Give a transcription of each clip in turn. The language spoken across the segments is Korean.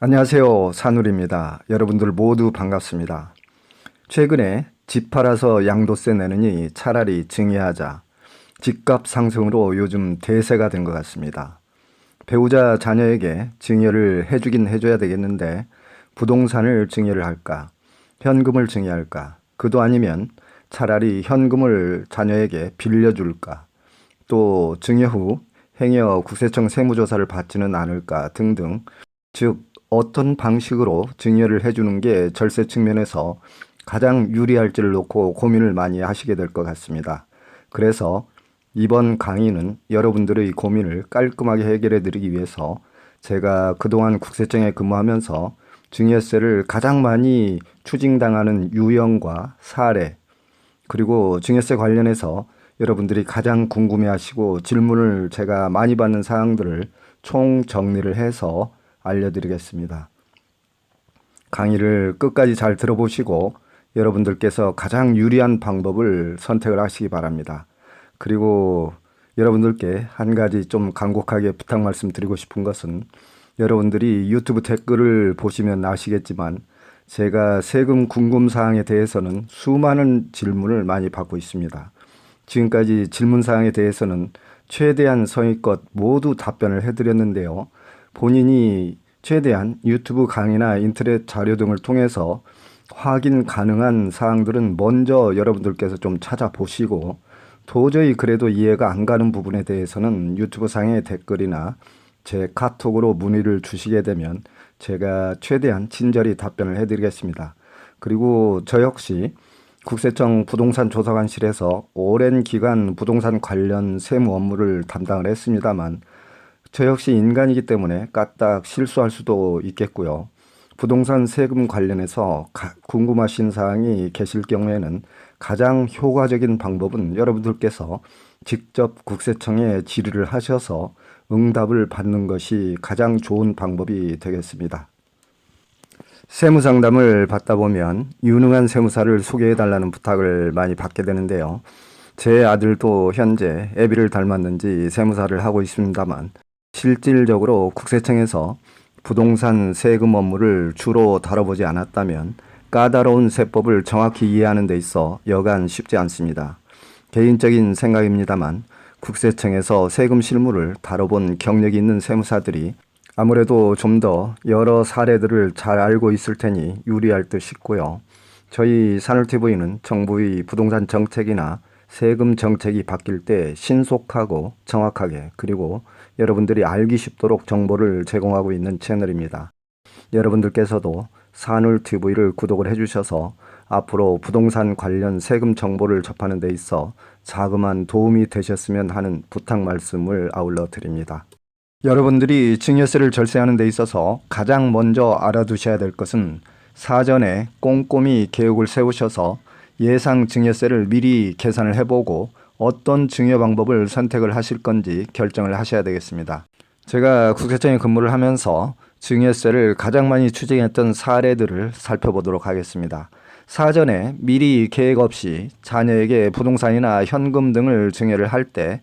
안녕하세요. 산울입니다. 여러분들 모두 반갑습니다. 최근에 집 팔아서 양도세 내느니 차라리 증여하자. 집값 상승으로 요즘 대세가 된 것 같습니다. 배우자 자녀에게 증여를 해주긴 해줘야 되겠는데 부동산을 증여를 할까? 현금을 증여할까? 그도 아니면 차라리 현금을 자녀에게 빌려줄까? 또 증여 후 행여 국세청 세무조사를 받지는 않을까 등등, 즉 어떤 방식으로 증여를 해주는 게 절세 측면에서 가장 유리할지를 놓고 고민을 많이 하시게 될 것 같습니다. 그래서 이번 강의는 여러분들의 고민을 깔끔하게 해결해 드리기 위해서 제가 그동안 국세청에 근무하면서 증여세를 가장 많이 추징당하는 유형과 사례, 그리고 증여세 관련해서 여러분들이 가장 궁금해하시고 질문을 제가 많이 받는 사항들을 총 정리를 해서 알려드리겠습니다. 강의를 끝까지 잘 들어보시고 여러분들께서 가장 유리한 방법을 선택을 하시기 바랍니다. 그리고 여러분들께 한 가지 좀 간곡하게 부탁 말씀드리고 싶은 것은, 여러분들이 유튜브 댓글을 보시면 아시겠지만 제가 세금 궁금사항에 대해서는 수많은 질문을 많이 받고 있습니다. 지금까지 질문사항에 대해서는 최대한 성의껏 모두 답변을 해드렸는데요. 본인이 최대한 유튜브 강의나 인터넷 자료 등을 통해서 확인 가능한 사항들은 먼저 여러분들께서 좀 찾아보시고, 도저히 그래도 이해가 안 가는 부분에 대해서는 유튜브 상의 댓글이나 제 카톡으로 문의를 주시게 되면 제가 최대한 친절히 답변을 해드리겠습니다. 그리고 저 역시 국세청 부동산 조사관실에서 오랜 기간 부동산 관련 세무 업무를 담당을 했습니다만, 저 역시 인간이기 때문에 까딱 실수할 수도 있겠고요. 부동산 세금 관련해서 궁금하신 사항이 계실 경우에는 가장 효과적인 방법은 여러분들께서 직접 국세청에 질의를 하셔서 응답을 받는 것이 가장 좋은 방법이 되겠습니다. 세무상담을 받다 보면 유능한 세무사를 소개해달라는 부탁을 많이 받게 되는데요. 제 아들도 현재 애비를 닮았는지 세무사를 하고 있습니다만, 실질적으로 국세청에서 부동산 세금 업무를 주로 다뤄보지 않았다면 까다로운 세법을 정확히 이해하는 데 있어 여간 쉽지 않습니다. 개인적인 생각입니다만 국세청에서 세금 실무를 다뤄본 경력이 있는 세무사들이 아무래도 좀 더 여러 사례들을 잘 알고 있을 테니 유리할 듯 싶고요. 저희 산울TV는 정부의 부동산 정책이나 세금 정책이 바뀔 때 신속하고 정확하게, 그리고 여러분들이 알기 쉽도록 정보를 제공하고 있는 채널입니다. 여러분들께서도 산울TV를 구독을 해주셔서 앞으로 부동산 관련 세금 정보를 접하는 데 있어 자그마한 도움이 되셨으면 하는 부탁 말씀을 아울러 드립니다. 여러분들이 증여세를 절세하는 데 있어서 가장 먼저 알아두셔야 될 것은, 사전에 꼼꼼히 계획을 세우셔서 예상 증여세를 미리 계산을 해보고 어떤 증여 방법을 선택을 하실 건지 결정을 하셔야 되겠습니다. 제가 국세청에 근무를 하면서 증여세를 가장 많이 추징했던 사례들을 살펴보도록 하겠습니다. 사전에 미리 계획 없이 자녀에게 부동산이나 현금 등을 증여를 할 때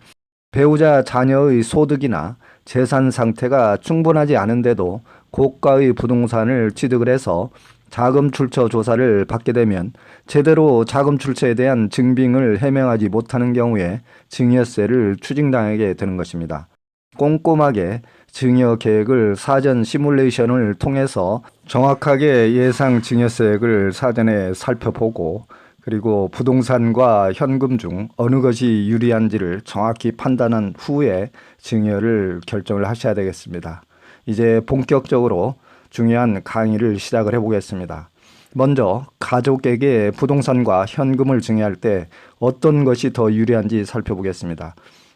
배우자 자녀의 소득이나 재산 상태가 충분하지 않은데도 고가의 부동산을 취득을 해서 자금 출처 조사를 받게 되면 제대로 자금 출처에 대한 증빙을 해명하지 못하는 경우에 증여세를 추징당하게 되는 것입니다. 꼼꼼하게 증여 계획을 사전 시뮬레이션을 통해서 정확하게 예상 증여세액을 사전에 살펴보고, 그리고 부동산과 현금 중 어느 것이 유리한지를 정확히 판단한 후에 증여를 결정을 하셔야 되겠습니다. 이제 본격적으로 중요한 강의를 시작을 해보겠습니다. 먼저 가족에게 부동산과 현금을 증여할 때 어떤 것이 더 유리한지 살펴보겠습니다.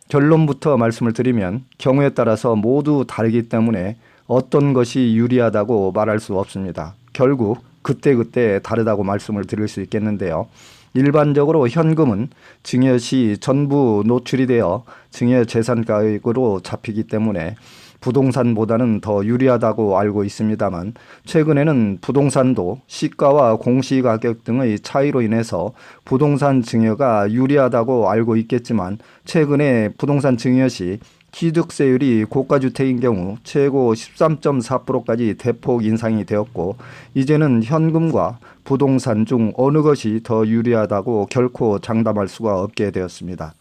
결론부터 말씀을 드리면 경우에 따라서 모두 다르기 때문에 어떤 것이 유리하다고 말할 수 없습니다. 결국 그때그때 다르다고 말씀을 드릴 수 있겠는데요. 일반적으로 현금은 증여 시 전부 노출이 되어 증여 재산가액으로 잡히기 때문에 부동산보다는 더 유리하다고 알고 있습니다만, 최근에는 부동산도 시가와 공시가격 등의 차이로 인해서 부동산 증여가 유리하다고 알고 있겠지만, 최근에 부동산 증여 시 취득세율이 고가주택인 경우 최고 13.4%까지 대폭 인상이 되었고 이제는 현금과 부동산 중 어느 것이 더 유리하다고 결코 장담할 수가 없게 되었습니다.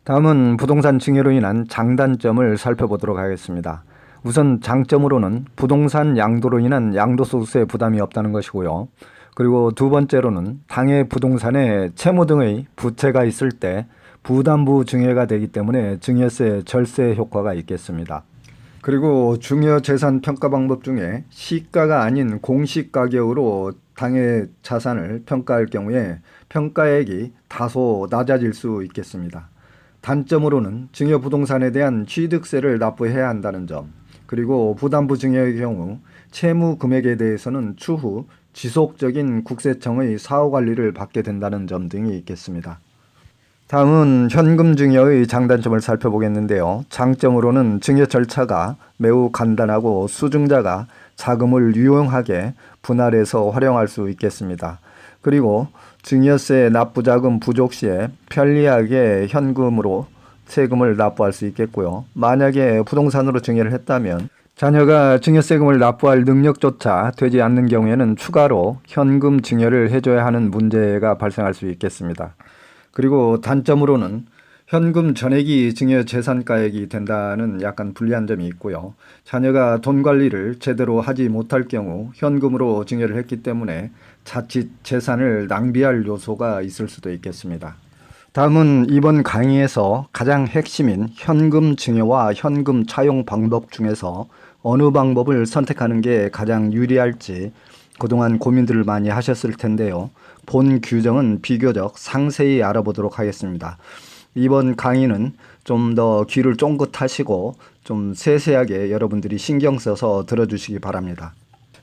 다음은 부동산 증여로 인한 장단점을 살펴보도록 하겠습니다. 우선 장점으로는 부동산 양도로 인한 양도소득세 부담이 없다는 것이고요. 그리고 두 번째로는 당해 부동산에 채무 등의 부채가 있을 때 부담부 증여가 되기 때문에 증여세 절세 효과가 있겠습니다. 그리고 증여재산 평가 방법 중에 시가가 아닌 공시가격으로 당해 자산을 평가할 경우에 평가액이 다소 낮아질 수 있겠습니다. 단점으로는 증여부동산에 대한 취득세를 납부해야 한다는 점, 그리고 부담부 증여의 경우 채무 금액에 대해서는 추후 지속적인 국세청의 사후관리를 받게 된다는 점 등이 있겠습니다. 다음은 현금 증여의 장단점을 살펴보겠는데요. 장점으로는 증여 절차가 매우 간단하고 수증자가 자금을 유용하게 분할해서 활용할 수 있겠습니다. 그리고 증여세 납부자금 부족 시에 편리하게 현금으로 세금을 납부할 수 있겠고요. 만약에 부동산으로 증여를 했다면 자녀가 증여세금을 납부할 능력조차 되지 않는 경우에는 추가로 현금 증여를 해줘야 하는 문제가 발생할 수 있겠습니다. 그리고 단점으로는 현금 전액이 증여 재산가액이 된다는 약간 불리한 점이 있고요. 자녀가 돈 관리를 제대로 하지 못할 경우 현금으로 증여를 했기 때문에 자칫 재산을 낭비할 요소가 있을 수도 있겠습니다. 다음은 이번 강의에서 가장 핵심인 현금 증여와 현금 차용 방법 중에서 어느 방법을 선택하는 게 가장 유리할지 그동안 고민들을 많이 하셨을 텐데요. 본 규정은 비교적 상세히 알아보도록 하겠습니다. 이번 강의는 좀 더 귀를 쫑긋하시고 좀 세세하게 여러분들이 신경 써서 들어주시기 바랍니다.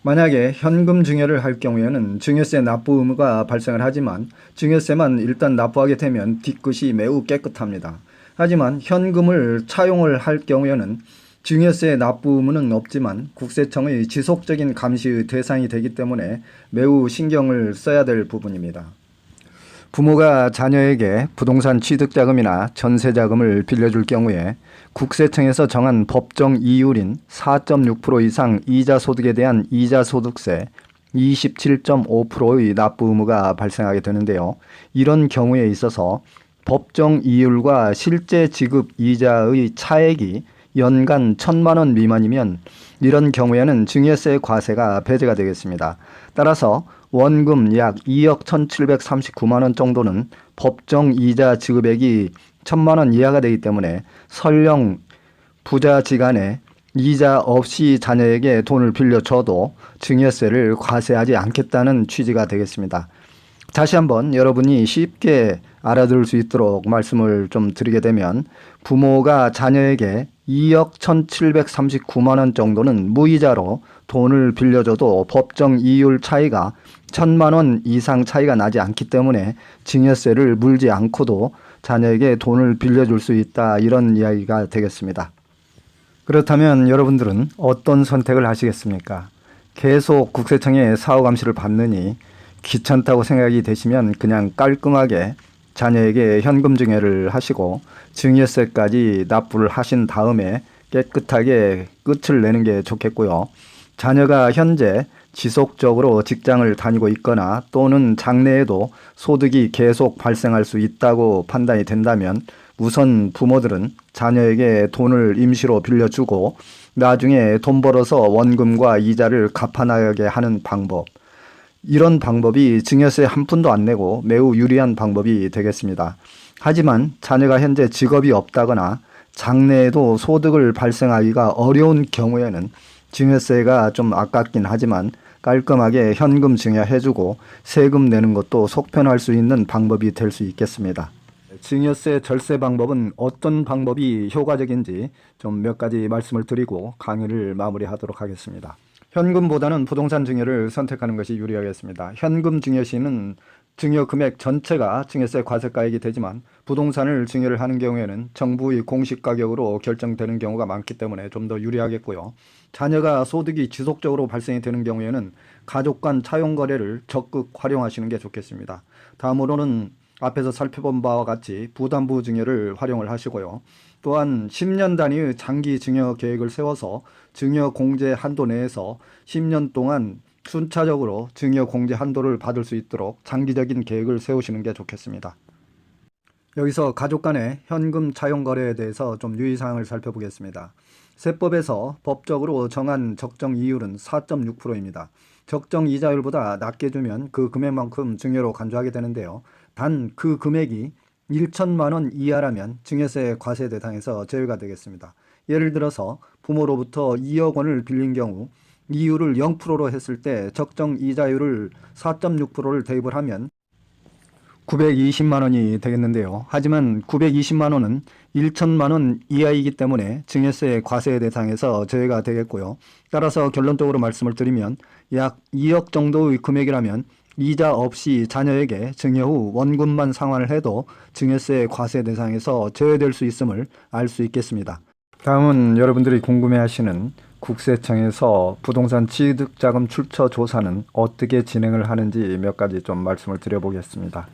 만약에 현금 증여를 할 경우에는 증여세 납부 의무가 발생을 하지만 증여세만 일단 납부하게 되면 뒤끝이 매우 깨끗합니다. 하지만 현금을 차용을 할 경우에는 증여세 납부 의무는 없지만 국세청의 지속적인 감시의 대상이 되기 때문에 매우 신경을 써야 될 부분입니다. 부모가 자녀에게 부동산 취득자금이나 전세자금을 빌려줄 경우에 국세청에서 정한 법정 이율인 4.6% 이상 이자소득에 대한 이자소득세 27.5%의 납부 의무가 발생하게 되는데요. 이런 경우에 있어서 법정 이율과 실제 지급 이자의 차액이 연간 1,000만 원 미만이면 이런 경우에는 증여세 과세가 배제가 되겠습니다. 따라서 원금 약 2억 1,739만 원 정도는 법정 이자 지급액이 1,000만 원 이하가 되기 때문에 설령 부자지간에 이자 없이 자녀에게 돈을 빌려줘도 증여세를 과세하지 않겠다는 취지가 되겠습니다. 다시 한번 여러분이 쉽게 알아들을 수 있도록 말씀을 좀 드리게 되면 부모가 자녀에게 2억 1,739만 원 정도는 무이자로 돈을 빌려줘도 법정 이율 차이가 1,000만 원 이상 차이가 나지 않기 때문에 증여세를 물지 않고도 자녀에게 돈을 빌려줄 수 있다, 이런 이야기가 되겠습니다. 그렇다면 여러분들은 어떤 선택을 하시겠습니까? 계속 국세청의 사후 감시를 받느니 귀찮다고 생각이 되시면 그냥 깔끔하게 자녀에게 현금 증여를 하시고 증여세까지 납부를 하신 다음에 깨끗하게 끝을 내는 게 좋겠고요. 자녀가 현재 지속적으로 직장을 다니고 있거나 또는 장래에도 소득이 계속 발생할 수 있다고 판단이 된다면 우선 부모들은 자녀에게 돈을 임시로 빌려주고 나중에 돈 벌어서 원금과 이자를 갚아나가게 하는 방법, 이런 방법이 증여세 한 푼도 안 내고 매우 유리한 방법이 되겠습니다. 하지만 자녀가 현재 직업이 없다거나 장래에도 소득을 발생하기가 어려운 경우에는 증여세가 좀 아깝긴 하지만 깔끔하게 현금 증여해주고 세금 내는 것도 속편할 수 있는 방법이 될 수 있겠습니다. 증여세 절세 방법은 어떤 방법이 효과적인지 좀 몇 가지 말씀을 드리고 강의를 마무리하도록 하겠습니다. 현금보다는 부동산 증여를 선택하는 것이 유리하겠습니다. 현금 증여 시는 증여 금액 전체가 증여세 과세가액이 되지만 부동산을 증여를 하는 경우에는 정부의 공시 가격으로 결정되는 경우가 많기 때문에 좀 더 유리하겠고요. 자녀가 소득이 지속적으로 발생이 되는 경우에는 가족 간 차용 거래를 적극 활용하시는 게 좋겠습니다. 다음으로는 앞에서 살펴본 바와 같이 부담부 증여를 활용을 하시고요. 또한 10년 단위의 장기 증여 계획을 세워서 증여 공제 한도 내에서 10년 동안 순차적으로 증여 공제 한도를 받을 수 있도록 장기적인 계획을 세우시는 게 좋겠습니다. 여기서 가족 간의 현금 차용 거래에 대해서 좀 유의사항을 살펴보겠습니다. 세법에서 법적으로 정한 적정 이율은 4.6%입니다. 적정 이자율보다 낮게 주면 그 금액만큼 증여로 간주하게 되는데요. 단 그 금액이 1천만 원 이하라면 증여세 과세 대상에서 제외가 되겠습니다. 예를 들어서 부모로부터 2억 원을 빌린 경우 이율을 0%로 했을 때 적정 이자율을 4.6%를 대입을 하면 920만 원이 되겠는데요. 하지만 920만 원은 1천만 원 이하이기 때문에 증여세 과세 대상에서 제외가 되겠고요. 따라서 결론적으로 말씀을 드리면 약 2억 정도의 금액이라면 이자 없이 자녀에게 증여 후 원금만 상환을 해도 증여세 과세 대상에서 제외될 수 있음을 알 수 있겠습니다. 다음은 여러분들이 궁금해하시는 국세청에서 부동산 취득자금 출처 조사는 어떻게 진행을 하는지 몇 가지 좀 말씀을 드려보겠습니다.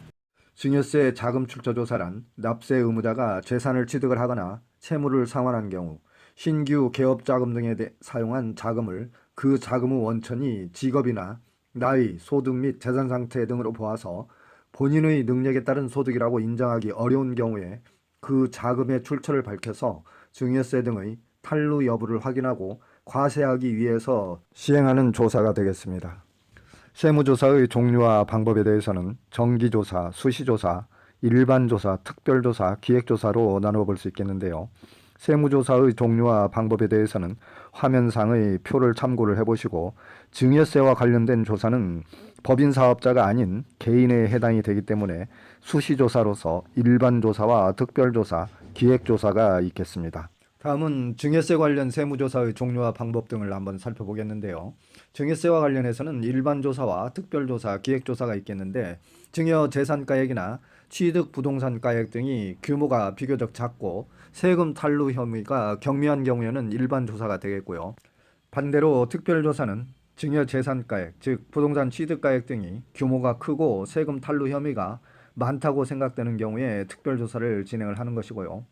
증여세 자금 출처 조사란 납세 의무자가 재산을 취득을 하거나 채무를 상환한 경우 신규 개업 자금 등에 사용한 자금을 그 자금의 원천이 직업이나 나이, 소득 및 재산 상태 등으로 보아서 본인의 능력에 따른 소득이라고 인정하기 어려운 경우에 그 자금의 출처를 밝혀서 증여세 등의 탈루 여부를 확인하고 과세하기 위해서 시행하는 조사가 되겠습니다. 세무조사의 종류와 방법에 대해서는 정기조사, 수시조사, 일반조사, 특별조사, 기획조사로 나눠볼 수 있겠는데요. 세무조사의 종류와 방법에 대해서는 화면상의 표를 참고를 해보시고 증여세와 관련된 조사는 법인사업자가 아닌 개인에 해당이 되기 때문에 수시조사로서 일반조사와 특별조사, 기획조사가 있겠습니다. 다음은 증여세 관련 세무조사의 종류와 방법 등을 한번 살펴보겠는데요. 증여세와 관련해서는 일반조사와 특별조사, 기획조사가 있겠는데 증여 재산가액이나 취득 부동산가액 등이 규모가 비교적 작고 세금 탈루 혐의가 경미한 경우에는 일반조사가 되겠고요. 반대로 특별조사는 증여 재산가액, 즉 부동산 취득가액 등이 규모가 크고 세금 탈루 혐의가 많다고 생각되는 경우에 특별조사를 진행을 하는 것이고요.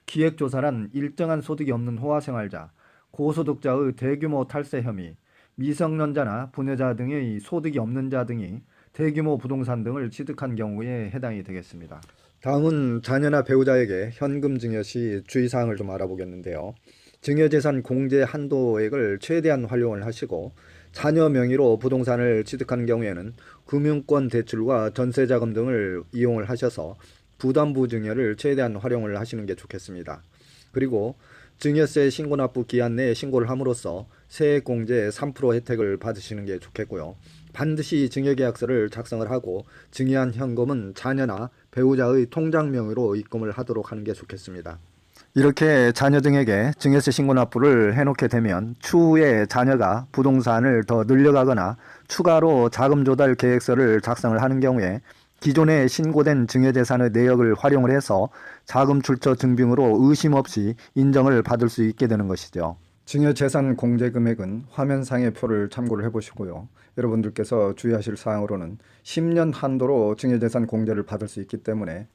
기획조사란 일정한 소득이 없는 호화생활자, 고소득자의 대규모 탈세 혐의, 미성년자나 부녀자 등의 소득이 없는 자 등이 대규모 부동산 등을 취득한 경우에 해당이 되겠습니다. 다음은 자녀나 배우자에게 현금 증여 시 주의사항을 좀 알아보겠는데요. 증여재산 공제 한도액을 최대한 활용을 하시고 자녀 명의로 부동산을 취득하는 경우에는 금융권 대출과 전세자금 등을 이용을 하셔서 부담부 증여를 최대한 활용을 하시는 게 좋겠습니다. 그리고 증여세 신고 납부 기한 내에 신고를 함으로써 세액공제 3% 혜택을 받으시는 게 좋겠고요. 반드시 증여계약서를 작성을 하고 증여한 현금은 자녀나 배우자의 통장 명의로 입금을 하도록 하는 게 좋겠습니다. 이렇게 자녀 등에게 증여세 신고 납부를 해놓게 되면 추후에 자녀가 부동산을 더 늘려가거나 추가로 자금 조달 계획서를 작성을 하는 경우에 기존에 신고된 증여재산의 내역을 활용을 해서 자금 출처 증빙으로 의심 없이 인정을 받을 수 있게 되는 것이죠. 증여재산 공제 금액은 화면상의 표를 참고를 해보시고요. 여러분들께서 주의하실 사항으로는 10년 한도로 증여재산 공제를 받을 수 있기 때문에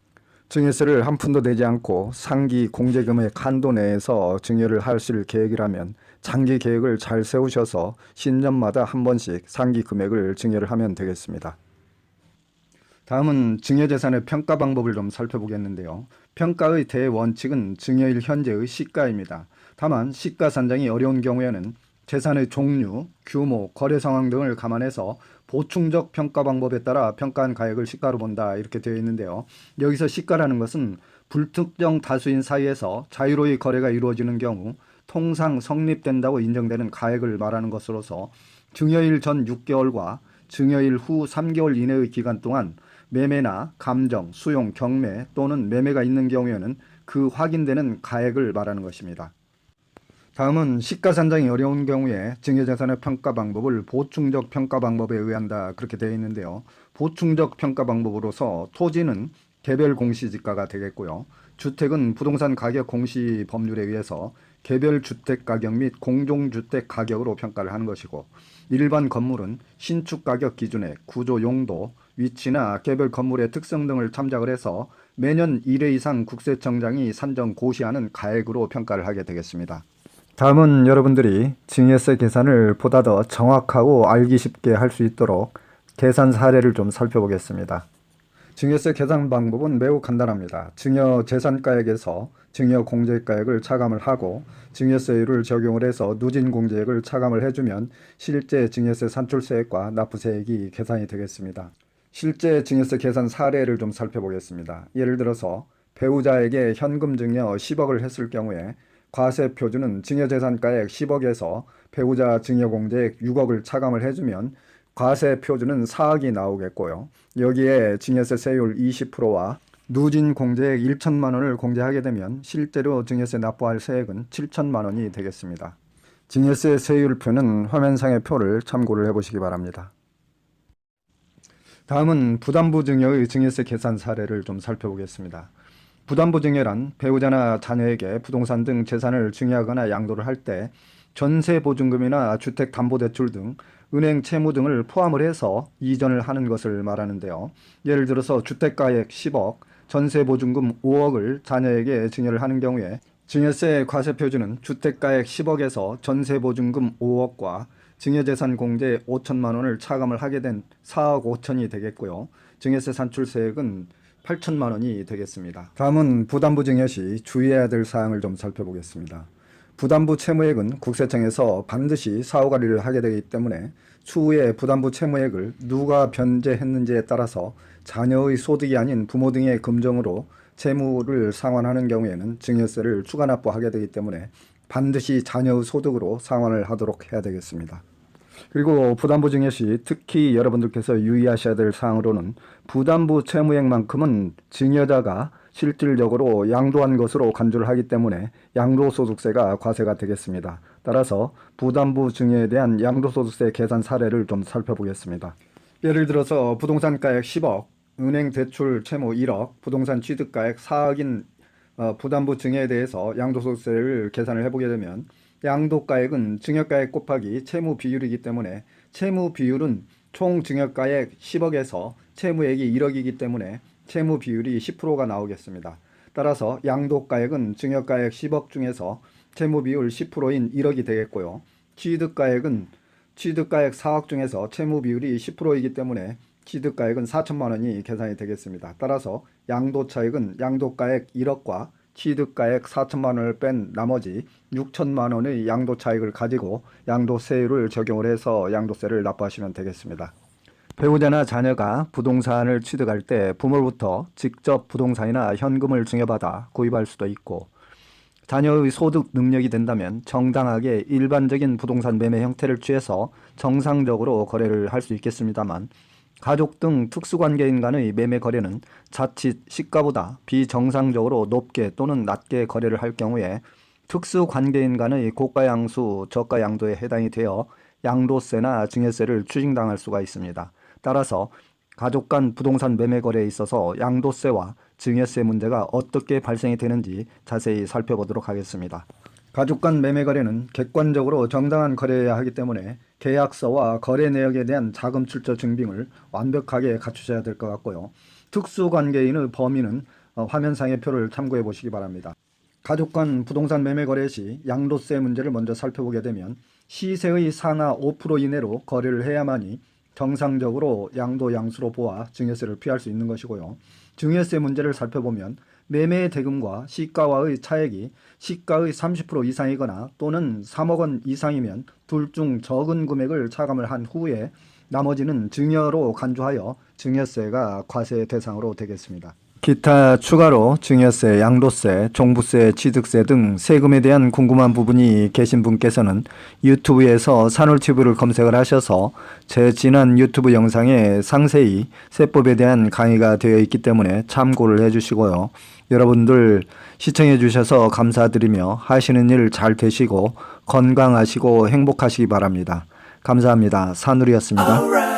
증여세를 한 푼도 내지 않고 상기 공제금액 한도 내에서 증여를 하실 계획이라면 장기 계획을 잘 세우셔서 신년마다 한 번씩 상기 금액을 증여를 하면 되겠습니다. 다음은 증여재산의 평가 방법을 좀 살펴보겠는데요. 평가의 대원칙은 증여일 현재의 시가입니다. 다만 시가 산정이 어려운 경우에는 재산의 종류, 규모, 거래 상황 등을 감안해서 보충적 평가 방법에 따라 평가한 가액을 시가로 본다 이렇게 되어 있는데요. 여기서 시가라는 것은 불특정 다수인 사이에서 자유로이 거래가 이루어지는 경우 통상 성립된다고 인정되는 가액을 말하는 것으로서 증여일 전 6개월과 증여일 후 3개월 이내의 기간 동안 매매나 감정, 수용, 경매 또는 매매가 있는 경우에는 그 확인되는 가액을 말하는 것입니다. 다음은 시가 산정이 어려운 경우에 증여재산의 평가 방법을 보충적 평가 방법에 의한다 그렇게 되어 있는데요. 보충적 평가 방법으로서 토지는 개별 공시지가가 되겠고요. 주택은 부동산 가격 공시 법률에 의해서 개별 주택 가격 및 공종주택 가격으로 평가를 하는 것이고 일반 건물은 신축 가격 기준의 구조 용도, 위치나 개별 건물의 특성 등을 참작을 해서 매년 1회 이상 국세청장이 산정 고시하는 가액으로 평가를 하게 되겠습니다. 다음은 여러분들이 증여세 계산을 보다 더 정확하고 알기 쉽게 할 수 있도록 계산 사례를 좀 살펴보겠습니다. 증여세 계산 방법은 매우 간단합니다. 증여 재산가액에서 증여 공제가액을 차감을 하고 증여세율을 적용을 해서 누진 공제액을 차감을 해주면 실제 증여세 산출세액과 납부세액이 계산이 되겠습니다. 실제 증여세 계산 사례를 좀 살펴보겠습니다. 예를 들어서 배우자에게 현금 증여 10억을 했을 경우에 과세 표준은 증여재산가액 10억에서 배우자 증여공제액 6억을 차감을 해주면 과세 표준은 4억이 나오겠고요. 여기에 증여세 세율 20%와 누진 공제액 1천만 원을 공제하게 되면 실제로 증여세 납부할 세액은 7천만 원이 되겠습니다. 증여세 세율표는 화면상의 표를 참고를 해보시기 바랍니다. 다음은 부담부 증여의 증여세 계산 사례를 좀 살펴보겠습니다. 부담부 증여란 배우자나 자녀에게 부동산 등 재산을 증여하거나 양도를 할 때 전세보증금이나 주택담보대출 등 은행 채무 등을 포함을 해서 이전을 하는 것을 말하는데요. 예를 들어서 주택가액 10억, 전세보증금 5억을 자녀에게 증여를 하는 경우에 증여세 과세표준은 주택가액 10억에서 전세보증금 5억과 증여재산 공제 5천만 원을 차감을 하게 된 4억 5천이 되겠고요. 증여세 산출세액은 8천만 원이 되겠습니다. 다음은 부담부 증여 시 주의해야 될 사항을 좀 살펴보겠습니다. 부담부 채무액은 국세청에서 반드시 사후관리를 하게 되기 때문에 추후에 부담부 채무액을 누가 변제했는지에 따라서 자녀의 소득이 아닌 부모 등의 금전으로 채무를 상환하는 경우에는 증여세를 추가 납부하게 되기 때문에 반드시 자녀의 소득으로 상환을 하도록 해야 되겠습니다. 그리고 부담부 증여 시 특히 여러분들께서 유의하셔야 될 사항으로는 부담부 채무액만큼은 증여자가 실질적으로 양도한 것으로 간주를 하기 때문에 양도소득세가 과세가 되겠습니다. 따라서 부담부 증여에 대한 양도소득세 계산 사례를 좀 살펴보겠습니다. 예를 들어서 부동산가액 10억, 은행 대출 채무 1억, 부동산 취득가액 4억인 부담부 증여에 대해서 양도소득세를 계산을 해보게 되면 양도가액은 증여가액 곱하기 채무 비율이기 때문에 채무 비율은 총 증여가액 10억에서 채무액이 1억이기 때문에 채무 비율이 10%가 나오겠습니다. 따라서 양도가액은 증여가액 10억 중에서 채무 비율 10%인 1억이 되겠고요. 취득가액은 취득가액 4억 중에서 채무 비율이 10%이기 때문에 취득가액은 4천만 원이 계산이 되겠습니다. 따라서 양도차익은 양도가액 1억과 취득가액 4천만 원을 뺀 나머지 6천만 원의 양도차익을 가지고 양도세율을 적용을 해서 양도세를 납부하시면 되겠습니다. 배우자나 자녀가 부동산을 취득할 때 부모로부터 직접 부동산이나 현금을 증여받아 구입할 수도 있고 자녀의 소득 능력이 된다면 정당하게 일반적인 부동산 매매 형태를 취해서 정상적으로 거래를 할 수 있겠습니다만 가족 등 특수관계인 간의 매매 거래는 자칫 시가보다 비정상적으로 높게 또는 낮게 거래를 할 경우에 특수관계인 간의 고가양수, 저가양도에 해당이 되어 양도세나 증여세를 추징당할 수가 있습니다. 따라서 가족 간 부동산 매매 거래에 있어서 양도세와 증여세 문제가 어떻게 발생이 되는지 자세히 살펴보도록 하겠습니다. 가족 간 매매 거래는 객관적으로 정당한 거래여야 하기 때문에 계약서와 거래 내역에 대한 자금 출처 증빙을 완벽하게 갖추셔야 될 것 같고요. 특수관계인의 범위는 화면상의 표를 참고해 보시기 바랍니다. 가족 간 부동산 매매 거래 시 양도세 문제를 먼저 살펴보게 되면 시세의 상하 5% 이내로 거래를 해야만이 정상적으로 양도 양수로 보아 증여세를 피할 수 있는 것이고요. 증여세 문제를 살펴보면 매매 대금과 시가와의 차액이 시가의 30% 이상이거나 또는 3억 원 이상이면 둘 중 적은 금액을 차감을 한 후에 나머지는 증여로 간주하여 증여세가 과세 대상으로 되겠습니다. 기타 추가로 증여세, 양도세, 종부세, 취득세 등 세금에 대한 궁금한 부분이 계신 분께서는 유튜브에서 산울TV를 검색을 하셔서 제 지난 유튜브 영상에 상세히 세법에 대한 강의가 되어 있기 때문에 참고를 해주시고요. 여러분들 시청해 주셔서 감사드리며 하시는 일 잘 되시고 건강하시고 행복하시기 바랍니다. 감사합니다. 산울이었습니다.